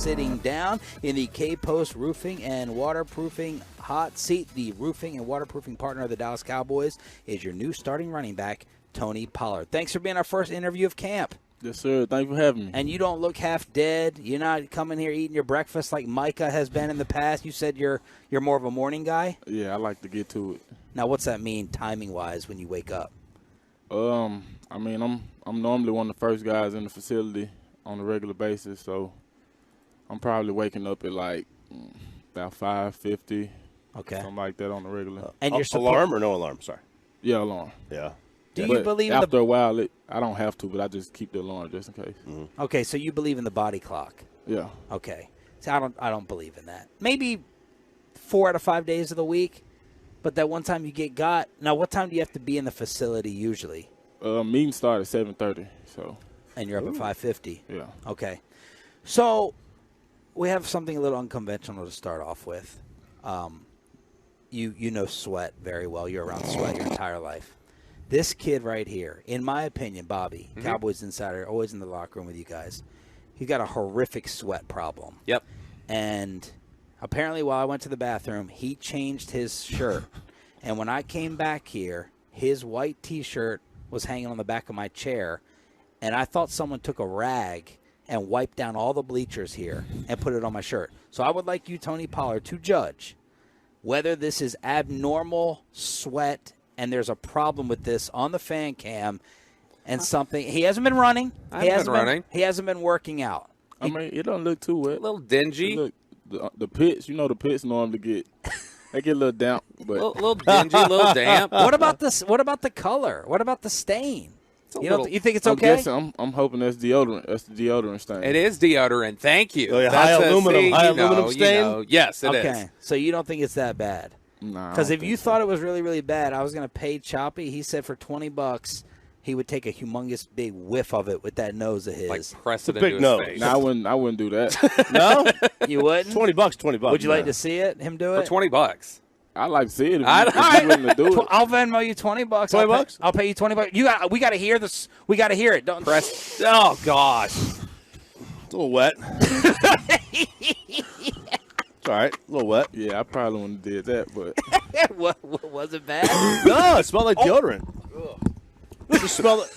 sitting down in the K-Post Roofing and Waterproofing hot seat. The roofing and waterproofing partner of the Dallas Cowboys is your new starting running back, Tony Pollard. Thanks for being our first interview of camp. Yes, sir. Thank you for having me. And you don't look half dead. You're not coming here eating your breakfast like Micah has been in the past. You said you're more of a morning guy? Yeah, I like to get to it. Now, what's that mean timing-wise when you wake up? I mean, I'm normally one of the first guys in the facility on a regular basis, so I'm probably waking up at like about 5:50, something like that on the regular. And your alarm or no alarm? Sorry. Yeah, alarm. Yeah. Do you believe after a while, I don't have to, but I just keep the alarm just in case. Mm-hmm. Okay, so you believe in the body clock? Yeah. Okay. So I don't believe in that. Maybe 4 out of 5 days of the week, but that one time you get got. Now, what time do you have to be in the facility usually? Meeting start at 7:30, so. And you're up at 5:50. Yeah. Okay. So we have something a little unconventional to start off with. You know Sweat very well. You're around Sweat your entire life. This kid right here, in my opinion, Bobby, Cowboys Insider, always in the locker room with you guys, he's got a horrific sweat problem. Yep. And apparently while I went to the bathroom, he changed his shirt. And when I came back here, his white T-shirt was hanging on the back of my chair. And I thought someone took a rag and wiped down all the bleachers here and put it on my shirt. So I would like you, Tony Pollard, to judge whether this is abnormal sweat and there's a problem with this on the fan cam and something. He hasn't been running. He hasn't been working out. I mean, it don't look too wet. A little dingy. Look, the pits, the pits normally get a little damp. But a little dingy, a little damp. What about this? What about the color? What about the stain? You think it's okay? I'm hoping that's deodorant. That's the deodorant stain. It is deodorant. Thank you. Oh, yeah, high aluminum stain? Yes, it is. Okay, so you don't think it's that bad? Nah. Because if you thought it was really, really bad, I was going to pay Choppy. He said for $20, he would take a humongous big whiff of it with that nose of his. Like press it into big his nose. face. No, I wouldn't do that. No? You wouldn't? $20. Would you like to see him do it? For $20. I'd like to see it if you're willing to do it. I'll Venmo you $20. $20? I'll pay you $20. We got to hear this. We got to hear it. Don't Press. Oh gosh. It's a little wet. It's all right. A little wet. Yeah, I probably wouldn't have did that, but what was it bad? No, it smelled like deodorant. It just smelled like,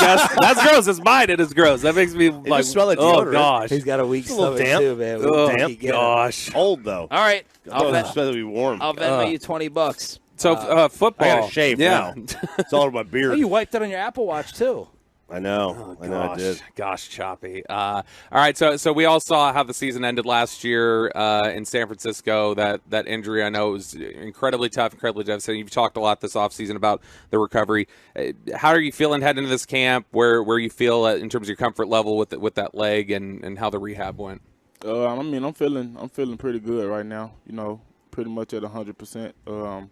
That's gross. It's mine. It is gross. That makes me like. just smell like oh deodorant. gosh. He's got a weak little stomach damp. too, man. Oh, Damp. Gosh. old, though. All right. Oh, it's supposed to be warm. I'll Venmo you $20. So football. I got to shave now. It's all over my Oh, beard. you wiped it on your Apple Watch too. I know. I did. Gosh, Choppy. All right, so we all saw how the season ended last year in San Francisco. That injury, I know, was incredibly tough, incredibly devastating. You've talked a lot this offseason about the recovery. How are you feeling heading into this camp? Where you feel in terms of your comfort level with that leg and how the rehab went? I mean, I'm feeling pretty good right now. Pretty much at 100%.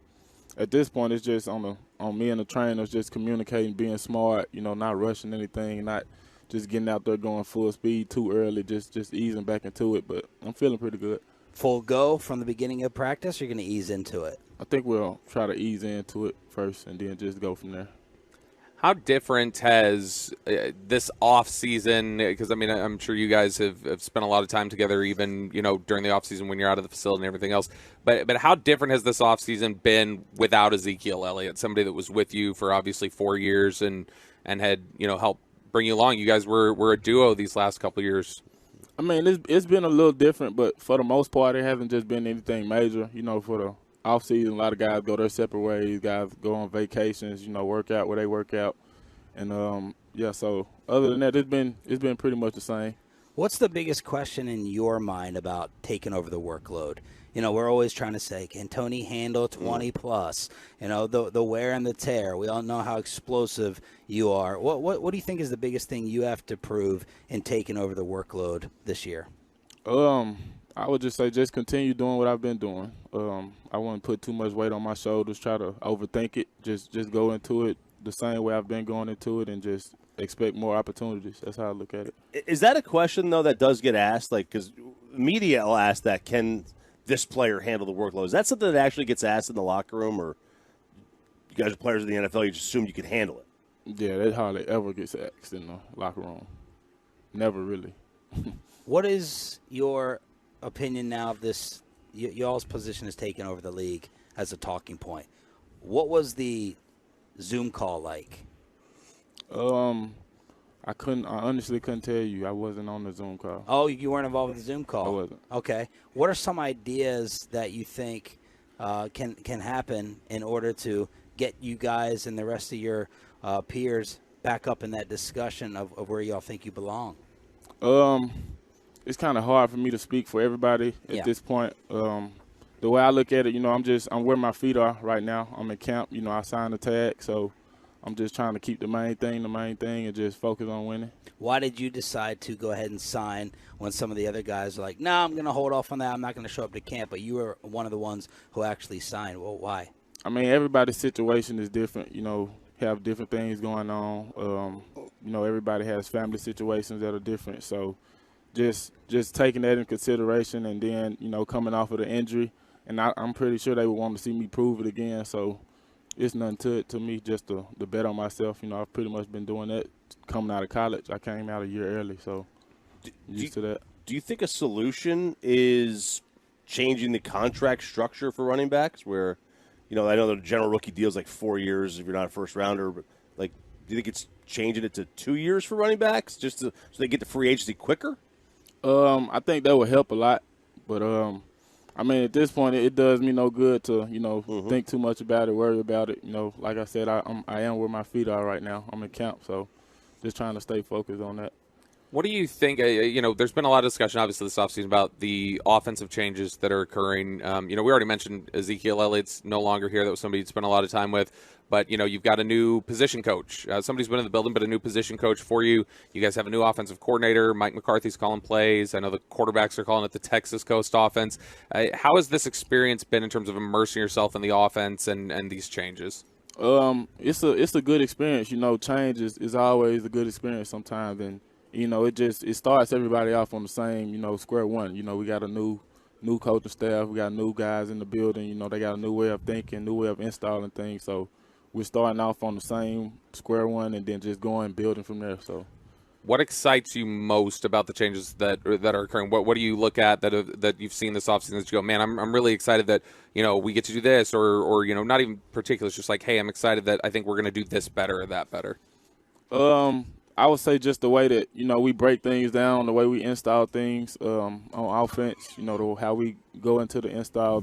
At this point, it's just on me and the trainers, just communicating, being smart, not rushing anything, not just getting out there going full speed too early, just easing back into it. But I'm feeling pretty good. Full go from the beginning of practice, or you're going to ease into it? I think we'll try to ease into it first and then just go from there. How different has this off season? Because I mean, I'm sure you guys have spent a lot of time together, even during the off season when you're out of the facility and everything else. But how different has this off season been without Ezekiel Elliott, somebody that was with you for obviously 4 years and had helped bring you along? You guys were a duo these last couple of years. I mean, it's been a little different, but for the most part, it hasn't just been anything major. For the off season, a lot of guys go their separate ways. Guys go on vacations, work out where they work out, and So other than that, it's been pretty much the same. What's the biggest question in your mind about taking over the workload? We're always trying to say, can Tony handle 20 plus? The wear and the tear. We all know how explosive you are. What do you think is the biggest thing you have to prove in taking over the workload this year? I would just say just continue doing what I've been doing. I wouldn't put too much weight on my shoulders, try to overthink it. Just go into it the same way I've been going into it and just expect more opportunities. That's how I look at it. Is that a question, though, that does get asked? Because media will ask that, can this player handle the workload? Is that something that actually gets asked in the locker room, or you guys are players in the NFL, you just assume you can handle it? Yeah, that hardly ever gets asked in the locker room. Never really. What is your opinion now of this? Y'all's position is taken over the league as a talking point. What was the Zoom call like? I honestly couldn't tell you. I wasn't on the Zoom call. Oh, you weren't involved with the Zoom call? I wasn't. Okay. What are some ideas that you think can happen in order to get you guys and the rest of your peers back up in that discussion of where y'all think you belong? It's kind of hard for me to speak for everybody at this point. The way I look at it, I'm where my feet are right now. I'm in camp. I signed the tag, so I'm just trying to keep the main thing, and just focus on winning. Why did you decide to go ahead and sign when some of the other guys are like, no, I'm going to hold off on that. I'm not going to show up to camp. But you were one of the ones who actually signed. Well, why? I mean, everybody's situation is different, have different things going on. Everybody has family situations that are different. So just taking that in consideration, and then, coming off of the injury, and I'm pretty sure they would want to see me prove it again. So it's nothing to it to me, just to bet on myself. I've pretty much been doing that coming out of college. I came out a year early, so used to that. Do you think a solution is changing the contract structure for running backs where, I know the general rookie deal is like 4 years if you're not a first rounder, but do you think it's changing it to 2 years for running backs so they get to free agency quicker? I think that would help a lot, but at this point, it does me no good to, think too much about it, worry about it. Like I said, I am where my feet are right now. I'm in camp, so just trying to stay focused on that. What do you think? There's been a lot of discussion, obviously, this offseason about the offensive changes that are occurring. We already mentioned Ezekiel Elliott's no longer here. That was somebody you'd spent a lot of time with. But, you've got a new position coach. Somebody's been in the building, but a new position coach for you. You guys have a new offensive coordinator. Mike McCarthy's calling plays. I know the quarterbacks are calling it the Texas Coast offense. How has this experience been in terms of immersing yourself in the offense and these changes? It's a good experience. Change is always a good experience sometimes. And, it starts everybody off on the same, square one. We got a new coaching staff. We got new guys in the building. They got a new way of thinking, new way of installing things. So we're starting off on the same square one and then just going building from there. So, what excites you most about the changes that are occurring? What do you look at that you've seen this offseason that you go, man, I'm really excited that we get to do this, or not even particular. It's just like, hey, I'm excited that I think we're going to do this better or that better. I would say just the way that, we break things down, the way we install things on offense, how we go into the install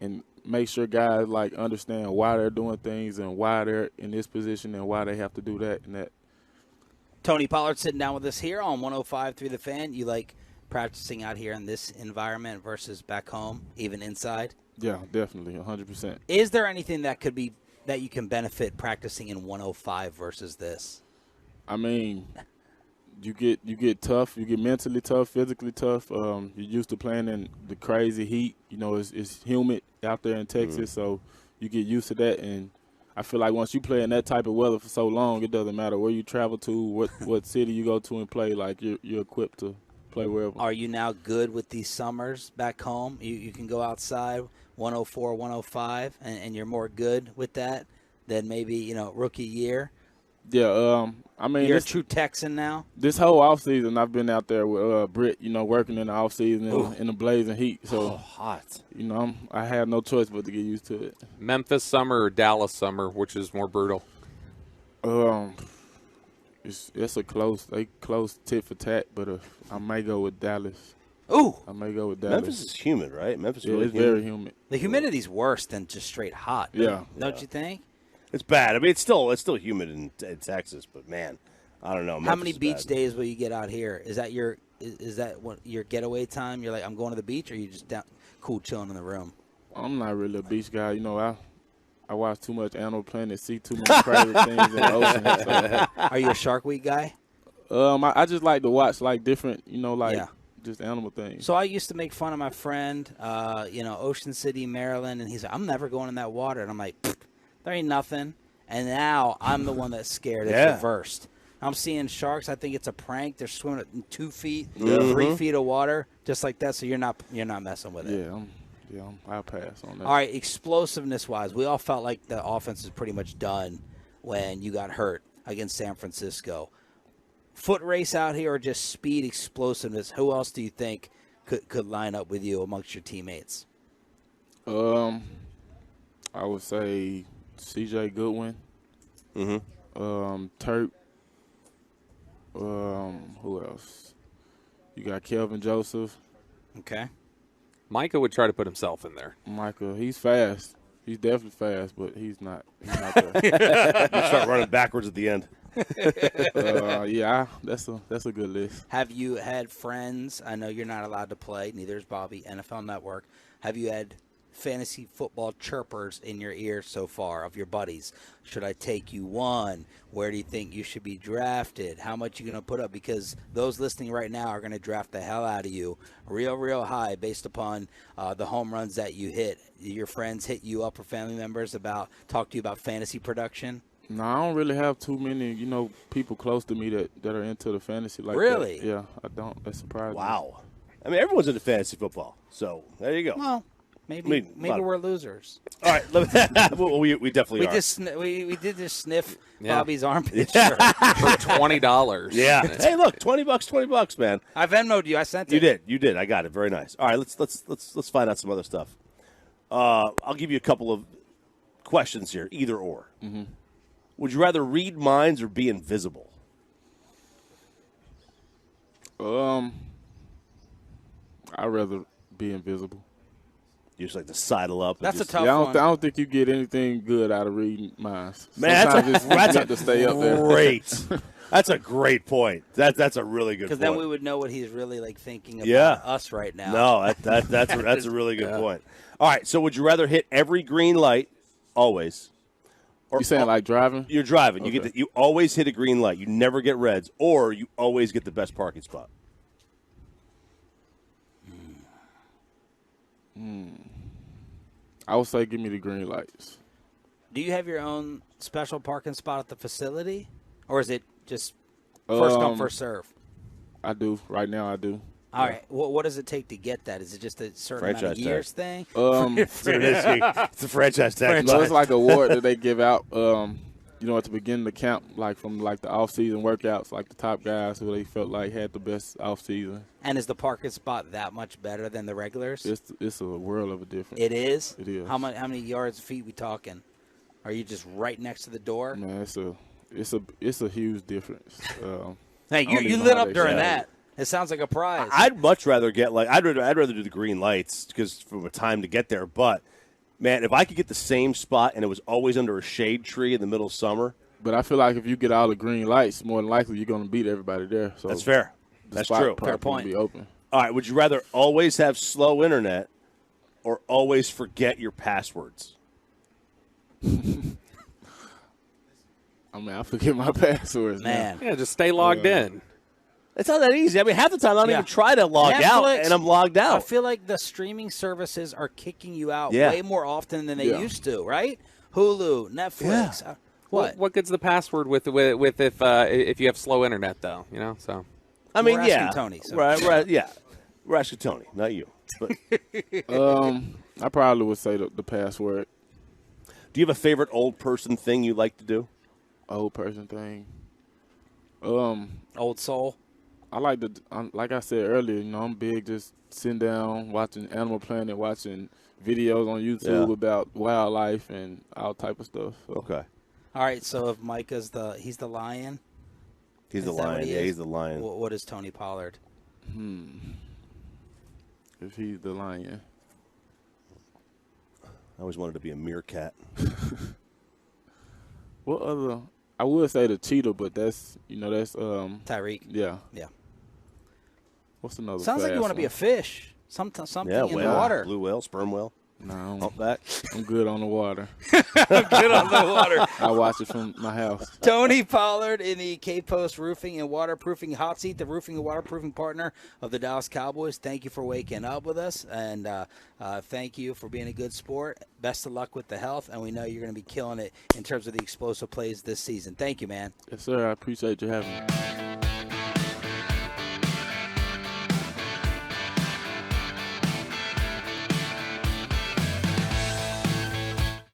and make sure guys, understand why they're doing things and why they're in this position and why they have to do that and that. Tony Pollard sitting down with us here on 105 through the Fan. You like practicing out here in this environment versus back home, even inside? Yeah, definitely, 100%. Is there anything that you can benefit practicing in 105 versus this? I mean, you get tough. You get mentally tough, physically tough. You're used to playing in the crazy heat. It's humid out there in Texas, so you get used to that. And I feel like once you play in that type of weather for so long, it doesn't matter where you travel to, what city you go to and play. You're equipped to play wherever. Are you now good with these summers back home? You can go outside 104, 105, and you're more good with that than maybe rookie year. Yeah, you're a true Texan now. This whole offseason, I've been out there with Britt, working in the offseason in the blazing heat. So hot. I had no choice but to get used to it. Memphis summer or Dallas summer, which is more brutal? It's a close tit for tat, but I may go with Dallas. Ooh, I may go with Dallas. Memphis is humid, right? Memphis is it's very humid. The humidity's worse than just straight hot. Yeah, don't you think? It's bad. I mean, it's still humid in Texas, but man, I don't know. How Memphis many is beach bad. days will you get out here? Is that your getaway time? You're like, I'm going to the beach, or you just down cool chilling in the room? I'm not really a beach guy. I watch too much Animal Planet, see too many crazy things in the ocean. So. Are you a Shark Week guy? I just like to watch different, just animal things. So I used to make fun of my friend, Ocean City, Maryland, and he's like, I'm never going in that water. And I'm like, there ain't nothing. And now I'm the one that's scared. It's reversed. I'm seeing sharks. I think it's a prank. They're swimming in 2 feet, 3 feet of water, just like that. So you're not messing with it. I'll pass on that. All right, explosiveness-wise, we all felt like the offense is pretty much done when you got hurt against San Francisco. foot race out here or just speed, explosiveness? Who else do you think could line up with you amongst your teammates? I would say C.J. Goodwin. Turk. Who else? You got Kelvin Joseph. Okay. Micah would try to put himself in there. Micah, he's fast. He's definitely fast, but he's not there. You start running backwards at the end. Yeah, that's a good list. Have you had friends? I know you're not allowed to play. Neither is Bobby. NFL Network. Have you had fantasy football chirpers in your ear so far of your buddies? Should I take you one? Where do you think you should be drafted? How much you going to put up? Because those listening right now are going to draft the hell out of you real high based upon the home runs that you hit. Your friends hit you up or family members talk to you about fantasy production? No, I don't really have too many, people close to me that are into the fantasy like really? that. Yeah, I don't. That's surprising. Wow. I mean, everyone's into fantasy football, so there you go. Well, maybe we're losers. All right, well, we definitely are. We did just sniff Yeah. Bobby's armpit For $20. Yeah. Hey, look, $20, man. I Venmo'd you. I sent it. You did. I got it. Very nice. All right, let's find out some other stuff. I'll give you a couple of questions here, either or. Mm-hmm. Would you rather read minds or be invisible? I'd rather be invisible. You just like to sidle up. That's and a tough I one. don't think you get anything good out of reading minds. Man, Sometimes you have to stay up there. Great. That's a great point. That's a really good point. Because then we would know what he's really thinking about us right now. No, that's a really good point. All right, so would you rather hit every green light always? Or You saying like driving? You're driving. Okay. You always hit a green light. You never get reds, or you always get the best parking spot. I would say give me the green lights. Do you have your own special parking spot at the facility? Or is it just first come, first serve? I do. Right now I do. All right. What does it take to get that? Is it just a certain amount of Franchise years thing? That's what it is. It's a franchise tag. So it's like an award that they give out, at the beginning of the camp, like from like the off-season workouts, like the top guys who they felt like had the best off-season. And is the parking spot that much better than the regulars? It's a world of a difference. It is? It is. How many yards, feet we talking? Are you just right next to the door? Man, it's a huge difference. Hey, you lit up during that. It sounds like a prize. I'd much rather get I'd rather do the green lights because from a time to get there. But man, if I could get the same spot and it was always under a shade tree in the middle of summer. But I feel like if you get all the green lights, more than likely you're going to beat everybody there. So That's fair. That's true. Fair point. Be open. All right. Would you rather always have slow internet or always forget your passwords? I forget my passwords. Man. Yeah, just stay logged in. It's not that easy. I mean, half the time I don't even try to log out, and I'm logged out. I feel like the streaming services are kicking you out Yeah. way more often than they used to, right? Hulu, Netflix. Yeah. What good's the password with if you have slow internet though? So. I mean, We're asking Tony. So. We're asking Tony, not you. But I probably would say the password. do you have a favorite old person thing you like to do? Old person thing. Old soul. I like like I said earlier, I'm big just sitting down, watching Animal Planet, watching videos on YouTube about wildlife and all type of stuff. So. Okay. All right, so if Micah's he's the lion. He's the lion. Yeah, he's the lion. What is Tony Pollard? If he's the lion. I always wanted to be a meerkat. What other? I would say the cheetah, but that's Tyreek. Yeah. Yeah. What's another? Sounds like you want to be a fish. Something in the water. Blue whale, sperm whale. No, Humpback. I'm good on the water. Good on the water. I watch it from my house. Tony Pollard in the K-Post Roofing and Waterproofing Hot Seat, the roofing and waterproofing partner of the Dallas Cowboys. Thank you for waking up with us, and thank you for being a good sport. Best of luck with the health, and we know you're going to be killing it in terms of the explosive plays this season. Thank you, man. Yes, sir. I appreciate you having me.